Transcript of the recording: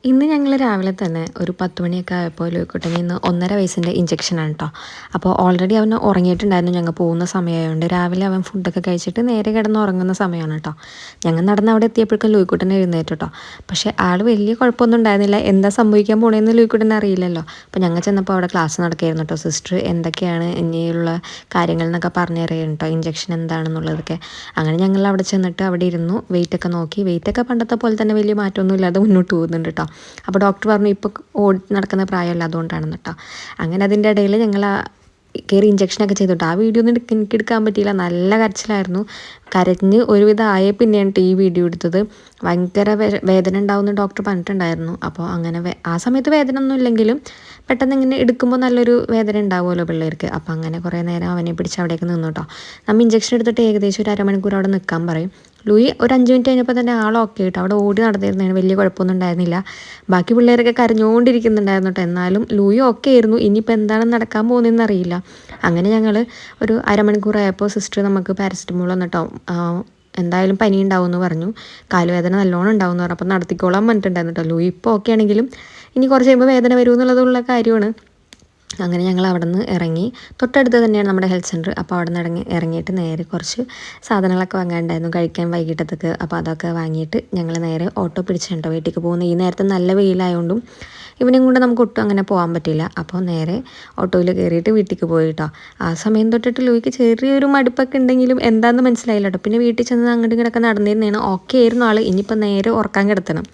ഇന്ന് ഞങ്ങൾ രാവിലെ തന്നെ ഒരു 10 മണിയൊക്കെ ആയപ്പോൾ ലൂയിക്കുട്ടന് ഇന്ന് 1.5 വയസ്സിൻ്റെ ഇഞ്ചക്ഷനാണ് കേട്ടോ. അപ്പോൾ ഓൾറെഡി അവൻ ഉറങ്ങിയിട്ടുണ്ടായിരുന്നു. ഞങ്ങൾ പോകുന്ന സമയമായതുകൊണ്ട് രാവിലെ അവൻ ഫുഡൊക്കെ കഴിച്ചിട്ട് നേരെ കിടന്ന് ഉറങ്ങുന്ന സമയമാണ് കേട്ടോ. ഞങ്ങൾ നടന്ന് അവിടെ എത്തിയപ്പോഴേക്കും ലൂയിക്കുട്ടൻ എഴുന്നേറ്റ് കേട്ടോ. പക്ഷേ ആൾ വലിയ കുഴപ്പമൊന്നും ഉണ്ടായിരുന്നില്ല. എന്താ സംഭവിക്കാൻ പോണേന്ന് ലൂയിക്കുട്ടൻ അറിയില്ലല്ലോ. അപ്പോൾ ഞങ്ങൾ ചെന്നപ്പോൾ അവിടെ ക്ലാസ് നടക്കുകയായിരുന്നു കേട്ടോ. സിസ്റ്റർ എന്തൊക്കെയാണ് ഇനിയുള്ള കാര്യങ്ങൾ എന്നൊക്കെ പറഞ്ഞു തരുകയാണ് കേട്ടോ. ഇഞ്ചക്ഷൻ എന്താണെന്നുള്ളതൊക്കെ. അങ്ങനെ ഞങ്ങൾ അവിടെ ചെന്നിട്ട് അവിടെ ഇരുന്നു വെയിറ്റൊക്കെ നോക്കി. വെയിറ്റൊക്കെ പണ്ടത്തെ പോലെ തന്നെ വലിയ മാറ്റമൊന്നും ഇല്ലാതെ മുന്നോട്ട് പോകുന്നുണ്ട് കേട്ടോ. അപ്പോൾ ഡോക്ടർ പറഞ്ഞു ഇപ്പോൾ ഓടി നടക്കുന്ന പ്രായമല്ല അതുകൊണ്ടാണെന്ന് കേട്ടോ. അങ്ങനെ അതിൻ്റെ ഇടയിൽ ഞങ്ങൾ കയറി ഇഞ്ചക്ഷനൊക്കെ ചെയ്തിട്ട് ആ വീഡിയോ ഒന്നും എനിക്ക് എടുക്കാൻ പറ്റിയില്ല. നല്ല കരച്ചിലായിരുന്നു. കരഞ്ഞ് ഒരുവിധം ആയേ പിന്നെയാണ് ഈ വീഡിയോ എടുത്തത്. ഭയങ്കര വേദന ഉണ്ടാവുമെന്ന് ഡോക്ടർ പറഞ്ഞിട്ടുണ്ടായിരുന്നു. അപ്പോൾ അങ്ങനെ ആ സമയത്ത് വേദന ഒന്നും ഇല്ലെങ്കിലും പെട്ടെന്ന് ഇങ്ങനെ എടുക്കുമ്പോൾ നല്ലൊരു വേദന ഉണ്ടാവുമല്ലോ പിള്ളേർക്ക്. അപ്പോൾ അങ്ങനെ കുറേ നേരം അവനെ പിടിച്ച് അവിടേക്ക് നിന്നു കേട്ടോ. നമ്മൾ ഇഞ്ചക്ഷൻ എടുത്തിട്ട് ഏകദേശം ഒരു അരമണിക്കൂർ അവിടെ നിൽക്കാൻ പറയും. ലൂയി ഒരു 5 മിനിറ്റ് കഴിഞ്ഞപ്പോൾ തന്നെ ആളൊക്കെ കേട്ടോ. അവിടെ ഓടി നടന്നിരുന്നതിന് വലിയ കുഴപ്പമൊന്നും ഉണ്ടായിരുന്നില്ല. ബാക്കി പിള്ളേരൊക്കെ കരഞ്ഞുകൊണ്ടിരിക്കുന്നുണ്ടായിരുന്നു കേട്ടോ. എന്നാലും ലൂയി ഒക്കെ ആയിരുന്നു. ഇനിയിപ്പോൾ എന്താണ് നടക്കാൻ പോകുന്നതെന്ന് അറിയില്ല. അങ്ങനെ ഞങ്ങൾ ഒരു അരമണിക്കൂറായപ്പോൾ സിസ്റ്റർ നമുക്ക് പാരസെറ്റമോൾ വന്നിട്ടോ എന്തായാലും പനി ഉണ്ടാവുമെന്ന് പറഞ്ഞു. കാലുവേദന നല്ലോണം ഉണ്ടാവുമെന്ന് പറഞ്ഞു. അപ്പോൾ നടത്തിക്കോളാൻ പറഞ്ഞിട്ടുണ്ടായിരുന്നു കേട്ടോ. ലൂയി ഇപ്പോൾ ഓക്കെ ആണെങ്കിലും ഇനി കുറച്ച് കഴിയുമ്പോൾ വേദന വരുമെന്നുള്ളതുള്ള കാര്യമാണ്. അങ്ങനെ ഞങ്ങൾ അവിടെ നിന്ന് ഇറങ്ങി. തൊട്ടടുത്ത് തന്നെയാണ് നമ്മുടെ ഹെൽത്ത് സെൻറ്റർ. അപ്പോൾ അവിടെ നിന്ന് ഇറങ്ങിയിട്ട് നേരെ കുറച്ച് സാധനങ്ങളൊക്കെ വാങ്ങാനുണ്ടായിരുന്നു കഴിക്കാൻ വൈകിട്ടത്തേക്ക്. അപ്പോൾ അതൊക്കെ വാങ്ങിയിട്ട് ഞങ്ങൾ നേരെ ഓട്ടോ പിടിച്ചിട്ടുണ്ടോ വീട്ടിലേക്ക് പോകുന്നത്. ഈ നേരത്തെ നല്ല വെയിലായതുകൊണ്ടും ഇവനെയും കൊണ്ട് നമുക്ക് ഒട്ടും അങ്ങനെ പോകാൻ പറ്റില്ല. അപ്പോൾ നേരെ ഓട്ടോയിൽ കയറിയിട്ട് വീട്ടിലേക്ക് പോയി കേട്ടോ. ആ സമയം തൊട്ടിട്ട് ലൂയിക്ക് ചെറിയൊരു മടുപ്പൊക്കെ ഉണ്ടെങ്കിലും എന്താണെന്ന് മനസ്സിലായില്ല കേട്ടോ. പിന്നെ വീട്ടിൽ ചെന്ന് അങ്ങോട്ടും ഇങ്ങോട്ടൊക്കെ നടന്നിരുന്നതാണ്. ഓക്കെ ആയിരുന്നു ആൾ. ഇനിയിപ്പോൾ നേരെ ഉറക്കാൻ കിടത്തണം.